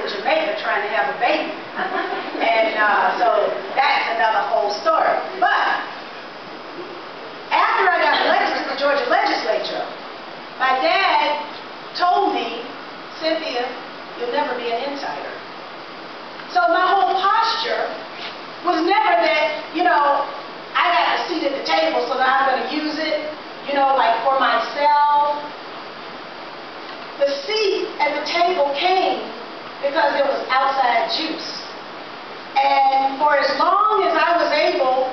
in Jamaica trying to have a baby. And so that's another whole story. But after I got elected to the Georgia legislature, my dad told me, Cynthia, you'll never be an insider. So my whole posture was never that, you know, I got a seat at the table so that I'm going to use it, you know, like for myself. The seat at the table came because there was outside juice. And for as long as I was able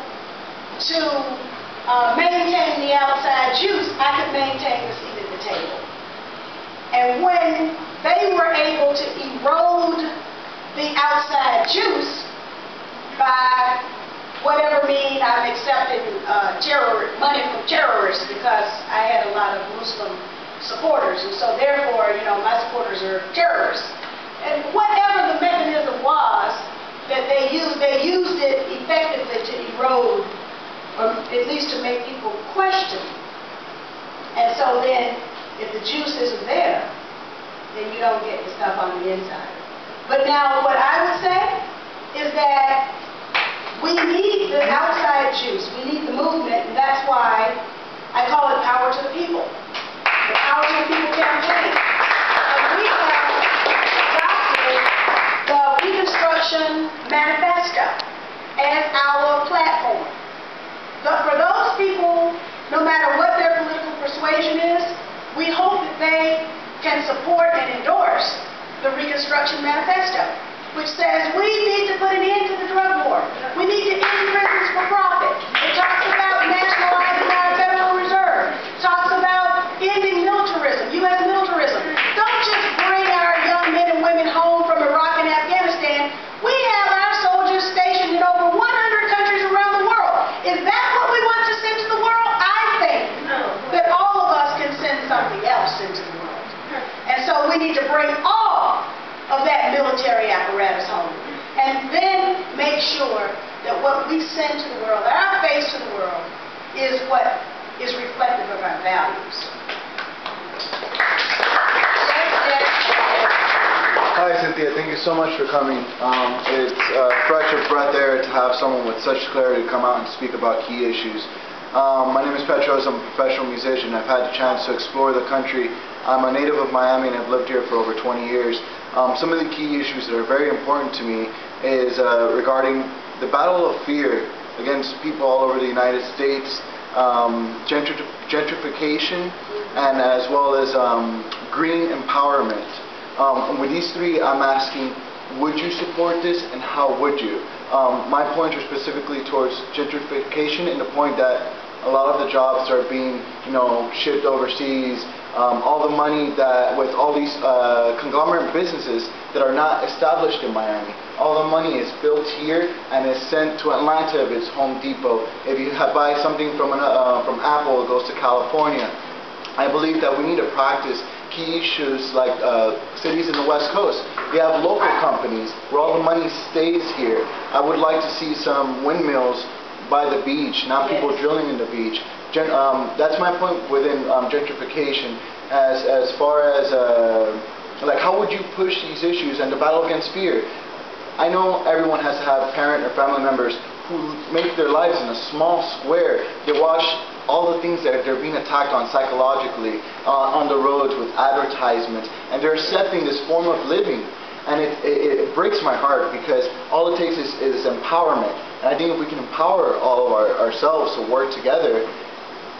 to maintain the outside juice, I could maintain the seat at the table. And when they were able to erode the outside juice by whatever means I've accepted money from terrorists, because I had a lot of Muslim supporters, and so therefore, you know, my supporters are terrorists. And whatever the mechanism was that they used it effectively to erode, or at least to make people question. And so then, if the juice isn't there, then you don't get the stuff on the inside. But now, what I would say is that we need the outside juice. We need the movement, and that's why I call it Power to the People. The Power to the People campaign. And we have adopted the Reconstruction Manifesto as our platform. For those people, no matter what their political persuasion is, we hope that they can support and endorse the Reconstruction Manifesto, which says we need to put an end to the drug war. We need to end prisons for profit. It talks about nationalizing our Federal Reserve. It talks about ending militarism, U.S. militarism. Don't just bring our young men and women home from Iraq and Afghanistan. We have our soldiers stationed in over 100 countries around the world. Is that what we want to send to the world? I think that all of us can send something else into the world. And so we need to bring all of that military apparatus home. And then make sure that what we send to the world, our face to the world, is what is reflective of our values. Hi Cynthia, thank you so much for coming. It's a fresh of breath there to have someone with such clarity come out and speak about key issues. My name is Petros, I'm a professional musician. I've had the chance to explore the country. I'm a native of Miami and I've lived here for over 20 years. Some of the key issues that are very important to me is regarding the battle of fear against people all over the United States, gentrification, and as well as green empowerment. With these three, I'm asking, would you support this and how would you? My points are specifically towards gentrification, in the point that a lot of the jobs are being, shipped overseas. All the money that, with all these conglomerate businesses that are not established in Miami, all the money is built here and is sent to Atlanta if it's Home Depot. If you buy something from Apple, it goes to California. I believe that we need to practice key issues like cities in the West Coast. We have local companies where all the money stays here. I would like to see some windmills by the beach, not people drilling in the beach. That's my point within gentrification. As far as like, how would you push these issues and the battle against fear? I know everyone has to have parent or family members who make their lives in a small square. They watch all the things that they're being attacked on psychologically on the roads with advertisements, and they're accepting this form of living. And it breaks my heart, because all it takes is empowerment. And I think if we can empower all of ourselves to work together.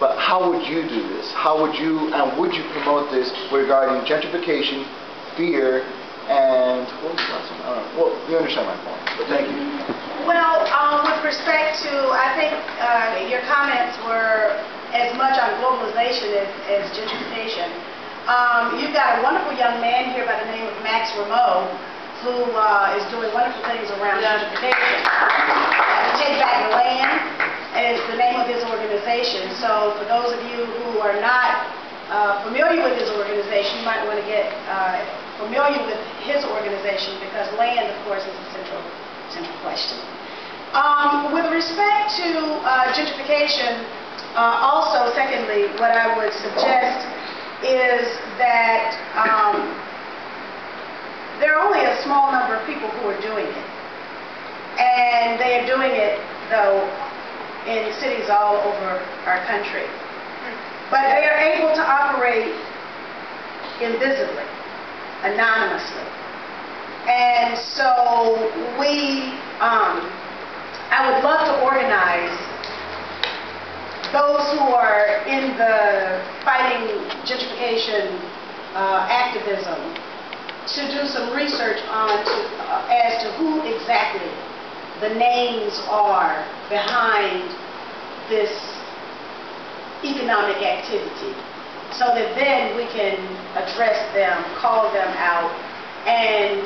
But how would you do this? How would you, and would you promote this regarding gentrification, fear, and what was the last one? I don't know. Well, you understand my point, but thank you. Well, with respect to, I think your comments were as much on globalization as gentrification. You've got a wonderful young man here by the name of Max Rameau, who is doing wonderful things around gentrification. Take Back the Land is the name of his organization. So for those of you who are not familiar with his organization, you might want to get familiar with his organization, because land, of course, is a central question. With respect to gentrification, also, secondly, what I would suggest is that there are only a small number of people who are doing it. And they are doing it, though, in cities all over our country. But they are able to operate invisibly, anonymously. And so I would love to organize those who are in the fighting gentrification activism to do some research as to who exactly the names are behind this economic activity, so that then we can address them, call them out, and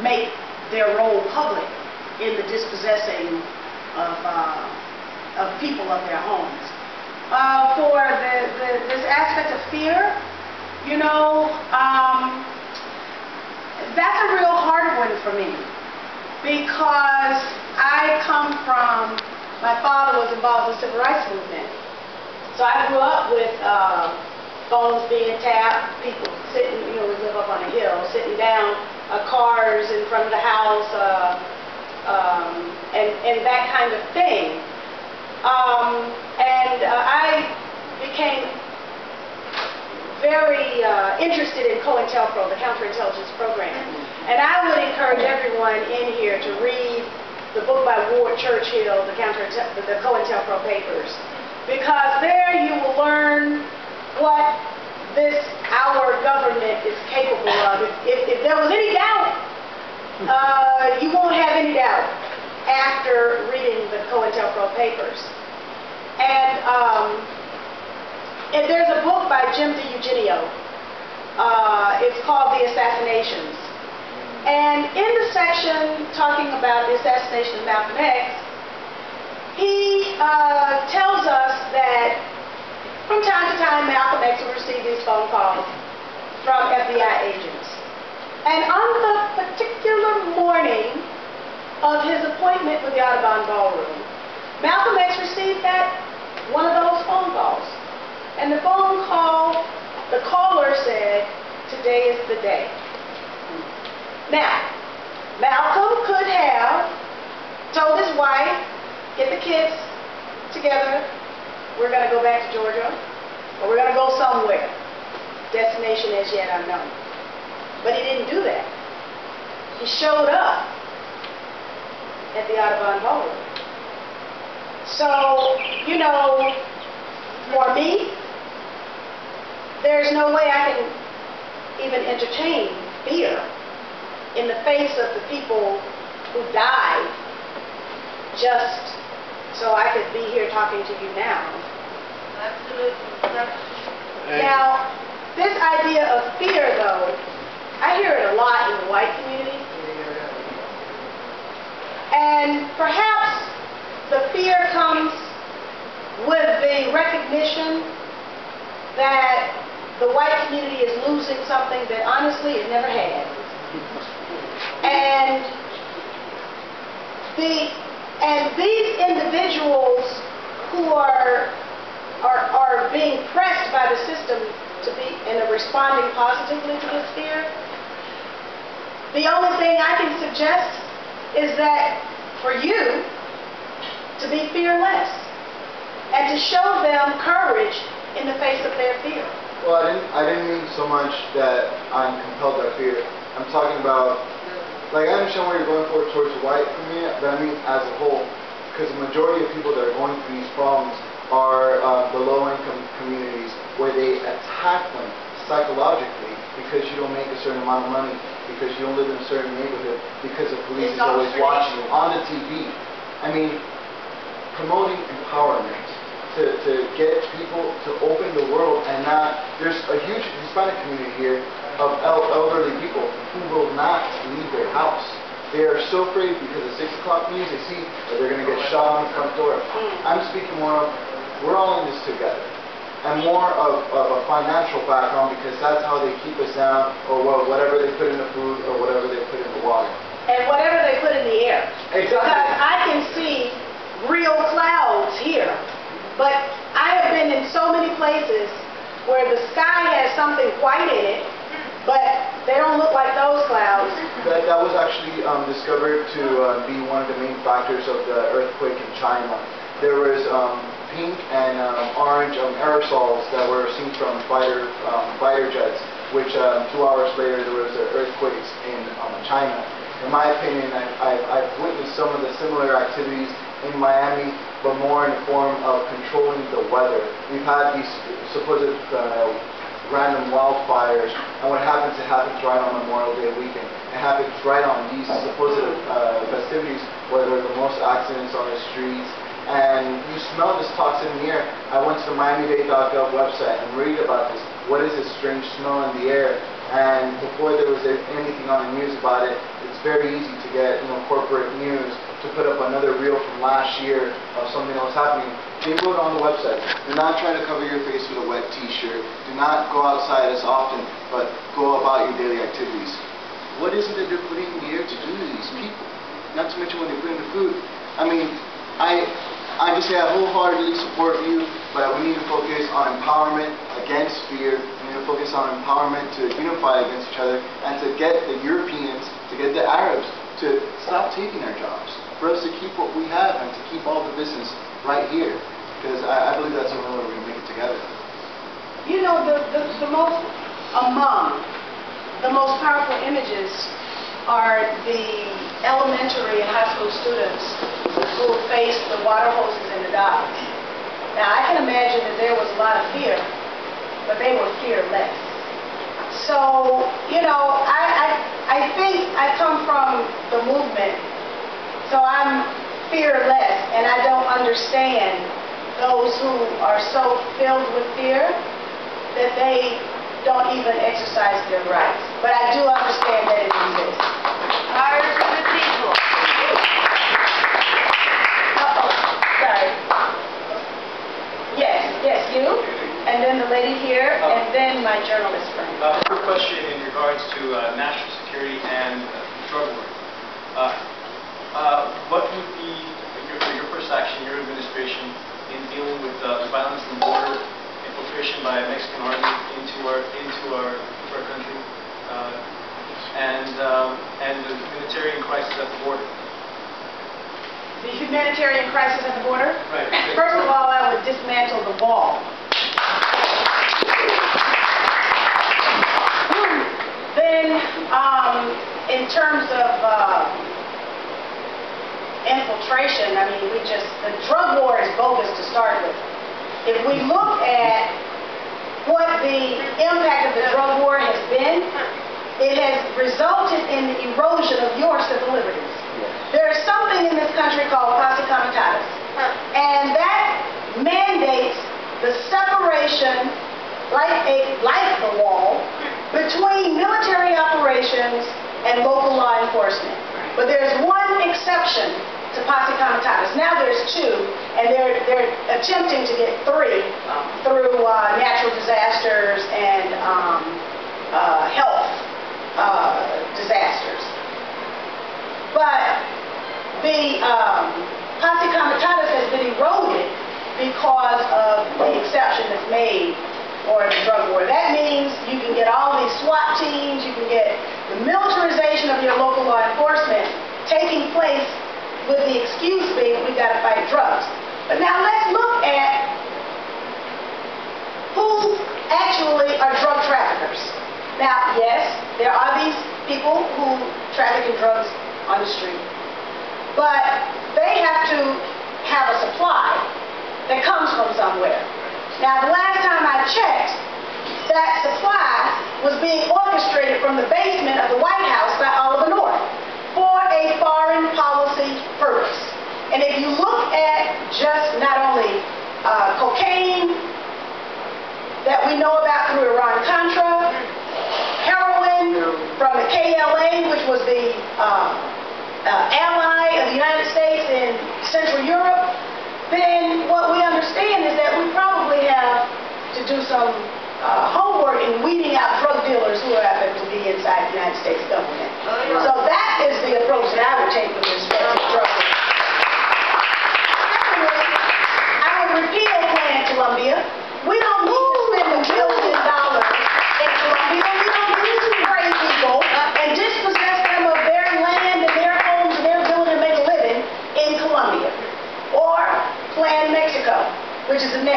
make their role public in the dispossessing of people of their homes. For this aspect of fear, you know, that's a real hard one for me, because I come from, my father was involved in the civil rights movement. So I grew up with phones being tapped, people sitting, you know, we live up on a hill, sitting down, cars in front of the house, and that kind of thing. I became very interested in COINTELPRO, the counterintelligence program. And I would encourage everyone in here to read the book by Ward Churchill, the COINTELPRO papers, because there you will learn what our government is capable of. If there was any doubt, you won't have any doubt after reading the COINTELPRO papers. And there's a book by Jim DiEugenio. It's called The Assassinations. And in the section talking about the assassination of Malcolm X, he tells us that from time to time Malcolm X would receive these phone calls from FBI agents. And on the particular morning of his appointment with the Audubon Ballroom, Malcolm X received one of those phone calls. And the phone call, the caller said, "Today is the day." Now, Malcolm could have told his wife, "Get the kids together, we're going to go back to Georgia, or we're going to go somewhere. Destination as yet unknown." But he didn't do that. He showed up at the Audubon Ballroom. So, you know, for me, there's no way I can even entertain fear in the face of the people who died just so I could be here talking to you now. Absolutely. Now, this idea of fear, though, I hear it a lot in the white community. And perhaps the fear comes with the recognition that the white community is losing something that honestly it never had. And these individuals who are being pressed by the system to be and are responding positively to this fear, the only thing I can suggest is that for you to be fearless and to show them courage in the face of their fear. Well, I didn't mean so much that I'm compelled by fear. I'm talking about, like, I understand where you're going towards the white community, but I mean as a whole, because the majority of people that are going through these problems are the low-income communities, where they attack them psychologically because you don't make a certain amount of money, because you don't live in a certain neighborhood, because the police is always watching you on the TV. I mean, promoting empowerment to get people to open the world, and not, there's a huge Hispanic community here of elderly people who will not leave their house. They are so afraid because at 6 o'clock news they see that they're going to get shot on the front door. I'm speaking more of, we're all in this together, and more of a financial background, because that's how they keep us down, or whatever they put in the food, or whatever they put in the water. And whatever they put in the air. Exactly. Because I can see real clouds here, but I have been in so many places where the sky has something white in it, but they don't look like those clouds. that was actually discovered to be one of the main factors of the earthquake in China. There was pink and orange aerosols that were seen from fighter jets, which 2 hours later there was earthquakes in China. In my opinion, I've witnessed some of the similar activities in Miami, but more in the form of controlling the weather. We've had these supposed random wildfires, and what happens, it happens right on Memorial Day weekend. It happens right on these supposed festivities where there are the most accidents on the streets, and you smell this toxin in the air. I went to the miamidade.gov website and read about this. What is this strange smell in the air? And before there was anything on the news about it, it's very easy to get corporate news to put up another reel from last year of something that was happening. They wrote on the website, do not try to cover your face with a wet t-shirt. Do not go outside as often, but go about your daily activities. What is it that they're putting in the air to do to these people? Not to mention when they put in the food. I mean, I just say I wholeheartedly support you, but we need to focus on empowerment against fear. We need to focus on empowerment to unify against each other, and to get the Europeans, to get the Arabs to stop taking our jobs, for us to keep what we have and to keep all the business right here, because I believe that's the only way we're going to make it together. You know, among the most powerful images are the elementary and high school students who faced the water hoses in the dock. Now, I can imagine that there was a lot of fear, but they were fearless. So, I think I come from the movement, so I'm fearless, and I don't understand those who are so filled with fear that they don't even exercise their rights. But I do understand that it exists. Ours are the people. Sorry. Yes, you, and then the lady here, and then my journalist friend. Quick question in regards to national security and drug war. What would be your first action, your administration, in dealing with violence on the border, infiltration by a Mexican army into our country, and the humanitarian crisis at the border? The humanitarian crisis at the border? Right. First of all, I would dismantle the wall. Then, in terms of infiltration, I mean, the drug war is bogus to start with. If we look at what the impact of the drug war has been, it has resulted in the erosion of your civil liberties. There is something in this country called posse comitatus, and that mandates the separation, like the wall, between military operations and local law enforcement. But there's one exception to posse comitatus. Now there's two, and they're attempting to get three through natural disasters and health disasters. But the posse comitatus has been eroded because of the exception that's made for the drug war. That means you can get all these SWAT teams, you can get the militarization of your local law enforcement taking place with the excuse being we got to fight drugs. But now let's look at who actually are drug traffickers. Now, yes, there are these people who traffic in drugs on the street, but they have to have a supply that comes from somewhere. Now, the last time I checked, that supply was being orchestrated from the basement of the White House by Oliver North for a foreign policy purpose. And if you look at just not only cocaine that we know about through Iran-Contra, heroin from the KLA, which was the ally of the United States in Central Europe, then what we understand is that we probably have to do some homework in weeding out drug dealers who happen to be inside the United States government. So that is the approach that I would take with respect to drugs. Secondly, I would repeal Plan Colombia. We don't need to spend $1 billion in Colombia. We don't need to pray people and dispossess them of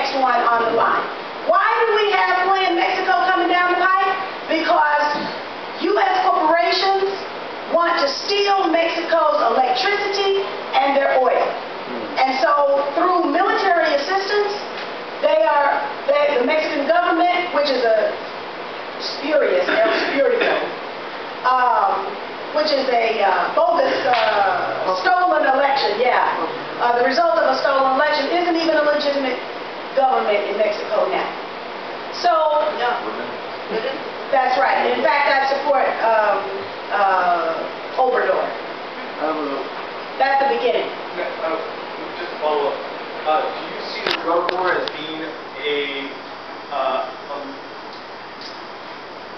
next one on the line. Why do we have Flint, Mexico coming down the pipe? Because U.S. corporations want to steal Mexico's electricity and their oil. And so through military assistance, the Mexican government, which is a spurious, which is a bogus, stolen election, the result of a stolen election isn't even a legitimate government in Mexico now. So, that's right. In fact, I support Obrador. That's the beginning. Just to follow up, do you see the drug war as being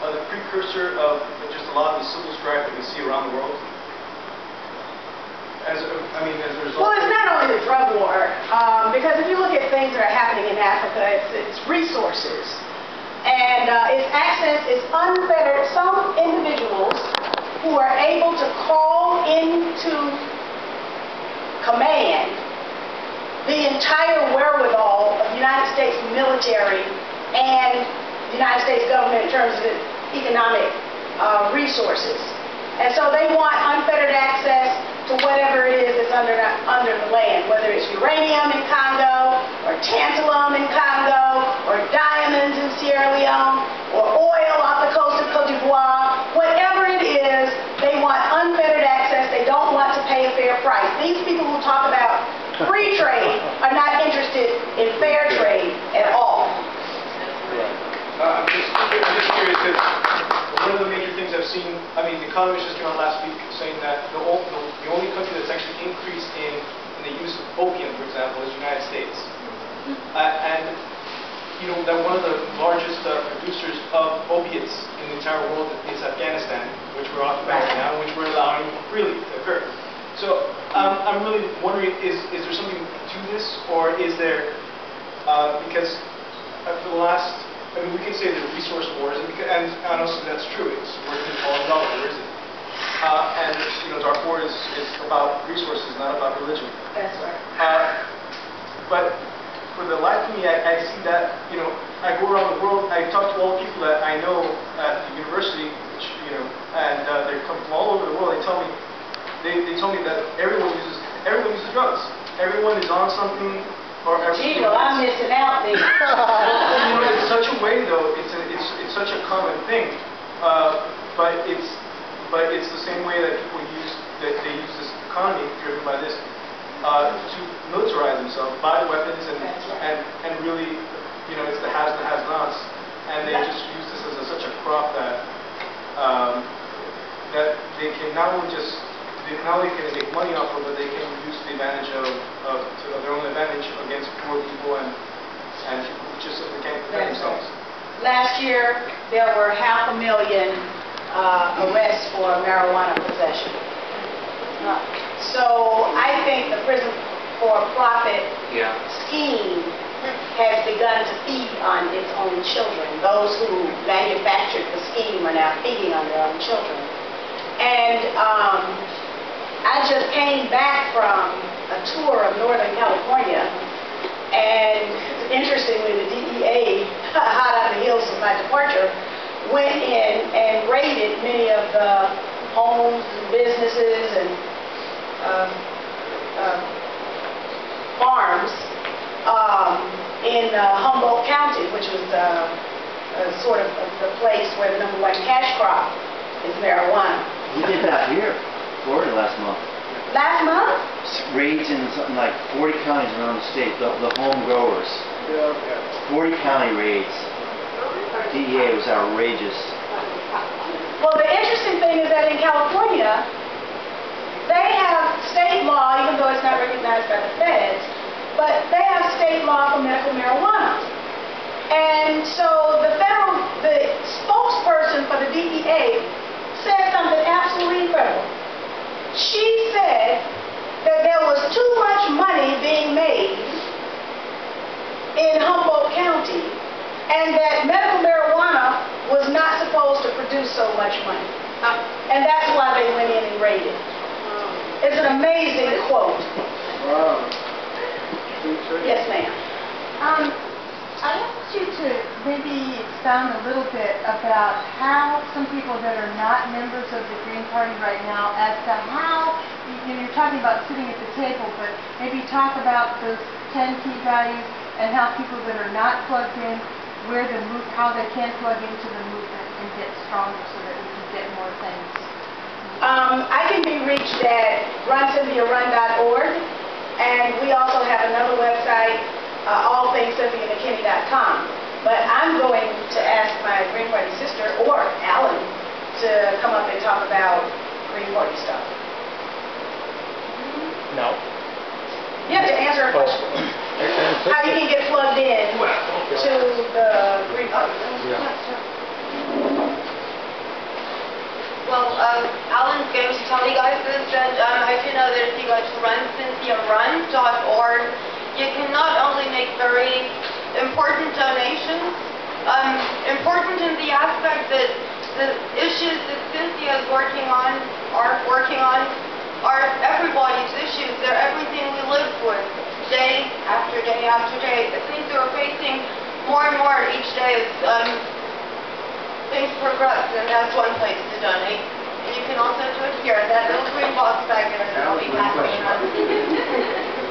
the precursor of just a lot of the civil strife that we see around the world? As a result. Well, it's not only the drug war, because if you look at things that are happening in Africa, it's resources. And its access is unfettered. Some individuals who are able to call into command the entire wherewithal of the United States military and the United States government in terms of its economic resources. And so they want unfettered access to whatever it is that's under the land, whether it's uranium in Congo, or tantalum in Congo, or diamonds in Sierra Leone, or oil off the coast of Cote d'Ivoire. Whatever it is, they want unfettered access. They don't want to pay a fair price. These people who talk about free trade are not interested in fair trade at all. I'm just curious because one of the major things I've seen, The Economist just came out last week saying that the only country that's actually increased in the use of opium, for example, is the United States. That one of the largest producers of opiates in the entire world is Afghanistan, which we're occupying right now, which we're allowing freely to occur. So I'm really wondering, is there something to this, or is there, because for the last, we can say there's resource wars, and honestly that's true, it's worth $1 where is it? Darfur is about resources, not about religion. That's right. But for the life of me, I see that, I go around the world, I talk to all the people that I know at the university, which, and they come from all over the world, they tell me that everyone uses drugs. Everyone is on something, or gee, well, I'm missing out there. In such a way, though, it's such a common thing, but it's the same way that they use this economy driven by this to militarize themselves, buy weapons, and really, it's the haves and the have-nots, and they just use this as such a crop that they can not only can make money off of, but they can use the advantage to their own advantage against poor people and people who just simply can't protect themselves. Last year, there were 500,000 arrests for marijuana possession. So I think the prison for profit scheme has begun to feed on its own children. Those who manufactured the scheme are now feeding on their own children. And I just came back from a tour of Northern California, and interestingly, the DEA, hot on the heels of my departure, went in and raided many of the homes and businesses and farms in Humboldt County, which was sort of the place where the #1 cash crop is marijuana. We did that here, Florida, last month. Last month? Raids in something like 40 counties around the state, the home growers. 40 county raids. DEA was outrageous. Well, the interesting thing is that in California, they have state law, even though it's not recognized by the feds, but they have state law for medical marijuana. And so the spokesperson for the DEA said something absolutely incredible. She said that there was too much money being made in Humboldt County, and that medical marijuana was not supposed to produce so much money. And that's why they went in and raided. It's an amazing quote. Wow. Yes, ma'am. I'd like you to maybe expound a little bit about how some people that are not members of the Green Party right now, as to how, you're talking about sitting at the table, but maybe talk about those 10 key values and how people that are not plugged in, how they can plug into the movement and get stronger so that we can get more things. I can be reached at runcymbiarun.org, and we also have another website, allthingscynthiamckinney.com. But I'm going to ask my Green Party sister, or Alan, to come up and talk about Green Party stuff. No. Yeah, to answer a question. How you can get plugged in to the Green Party. Well, Alan's going to tell you guys this, that I do know that if you go to runcynthiarun.org, you can not only make very important donations, important in the aspect that the issues that Cynthia is working on are everybody's issues. They're everything we live with, day after day after day. The things that we're facing more and more each day as things progress, and that's one place to donate. And you can also do it here, that little green box back there, and I'll be passing it on.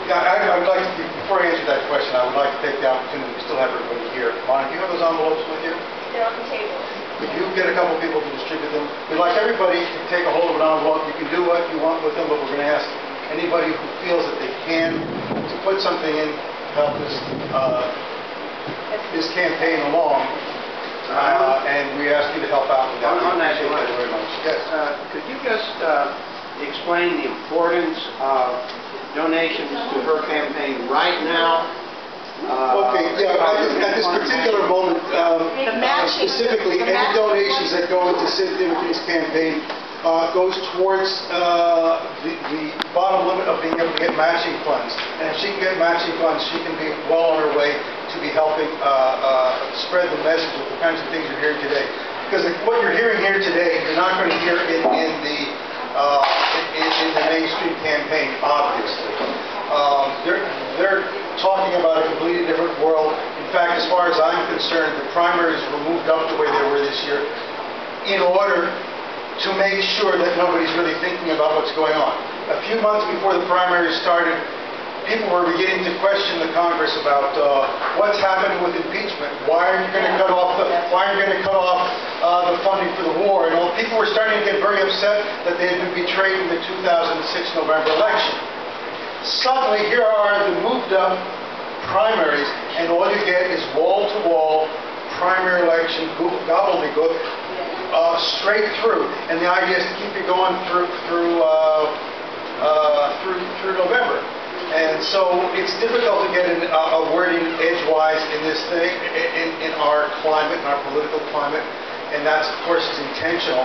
Yeah, I would like to, before I answer that question, I would like to take the opportunity, we still have everybody here. Monica, do you have those envelopes with you? They're on the table. Could you get a couple people to distribute them? We'd like everybody to take a hold of an envelope. You can do what you want with them, but we're going to ask anybody who feels that they can to put something in to help this campaign along. And we ask you to help out with that. On that Thank you very much. Yes. Could you just explain the importance of donations to her campaign right now? Okay, yeah, at this particular moment, specifically, any donations that go into Cynthia McKinney's campaign goes towards the bottom limit of being able to get matching funds. And if she can get matching funds, she can be well on her way to be helping spread the message of the kinds of things you're hearing today. Because what you're hearing here today, you're not going to hear in the mainstream campaign, obviously. They're talking about a completely different world. In fact, as far as I'm concerned, the primaries were moved up the way they were this year in order to make sure that nobody's really thinking about what's going on. A few months before the primaries started, people were beginning to question the Congress about what's happening with impeachment. Why are you going to cut off the funding for the war? And all people were starting to get very upset that they had been betrayed in the 2006 November election. Suddenly, here are the moved up primaries, and all you get is wall-to-wall primary election gobbledygook straight through. And the idea is to keep it going through November. And so it's difficult to get a wording edgewise in this thing, in our climate, in our political climate, and that's, of course, is intentional.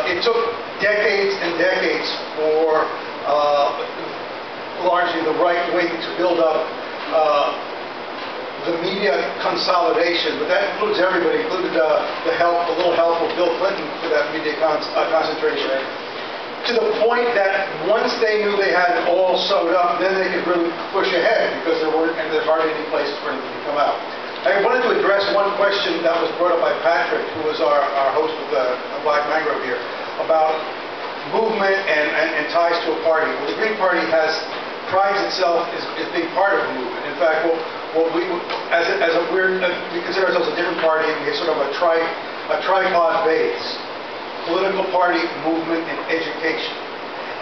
It took decades and decades for largely the right wing to build up the media consolidation, but that includes everybody, included a little help of Bill Clinton for that media concentration. To the point that once they knew they had it all sewed up, then they could really push ahead because there's hardly any places for anything to come out. I wanted to address one question that was brought up by Patrick, who was our host with Black Mangrove here, about movement and ties to a party. Well, the Green Party prides itself as being part of the movement. In fact, we consider ourselves a different party, and we have sort of a tripod base: political party, movement, and education.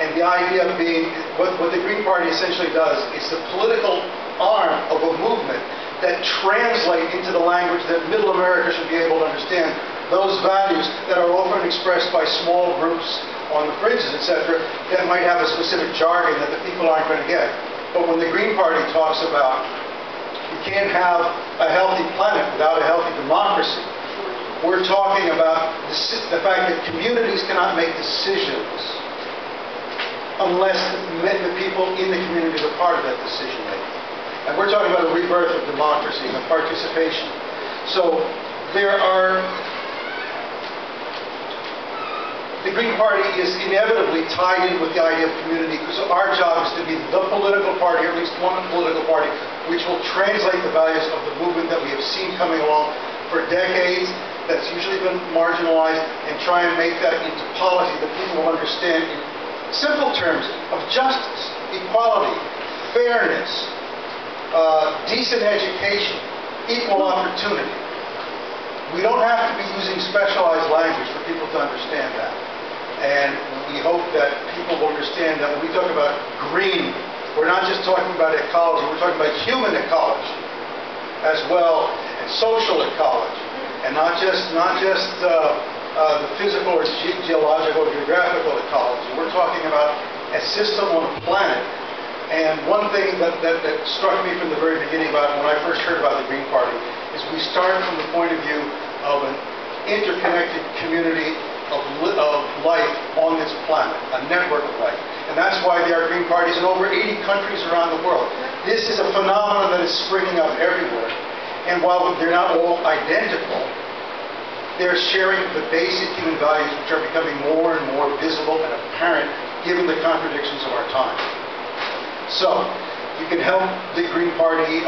And the idea being, what the Green Party essentially does is the political arm of a movement that translate into the language that middle America should be able to understand those values that are often expressed by small groups on the fringes, etc., that might have a specific jargon that the people aren't going to get. But when the Green Party talks about you can't have a healthy planet without a healthy democracy, we're talking about the fact that communities cannot make decisions unless the people in the communities are part of that decision making. And we're talking about a rebirth of democracy and of participation. So there the Green Party is inevitably tied in with the idea of community, because our job is to be the political party, or at least one political party, which will translate the values of the movement that we have seen coming along for decades, that's usually been marginalized, and try and make that into policy that people will understand in simple terms of justice, equality, fairness, decent education, equal opportunity. We don't have to be using specialized language for people to understand that. And we hope that people will understand that when we talk about green, we're not just talking about ecology, we're talking about human ecology as well, and social ecology, and not just the physical or geological or geographical ecology. We're talking about a system on a planet. And one thing that struck me from the very beginning about when I first heard about the Green Party is we start from the point of view of an interconnected community of life on this planet, a network of life. And that's why there are Green Parties in over 80 countries around the world. This is a phenomenon that is springing up everywhere. And while they're not all identical, they're sharing the basic human values, which are becoming more and more visible and apparent given the contradictions of our time. So, you can help the Green Party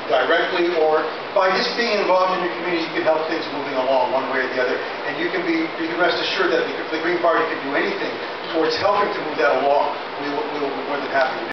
directly, or by just being involved in your community, you can help things moving along one way or the other. And you can rest assured that if the Green Party can do anything towards helping to move that along, we will be more than happy to do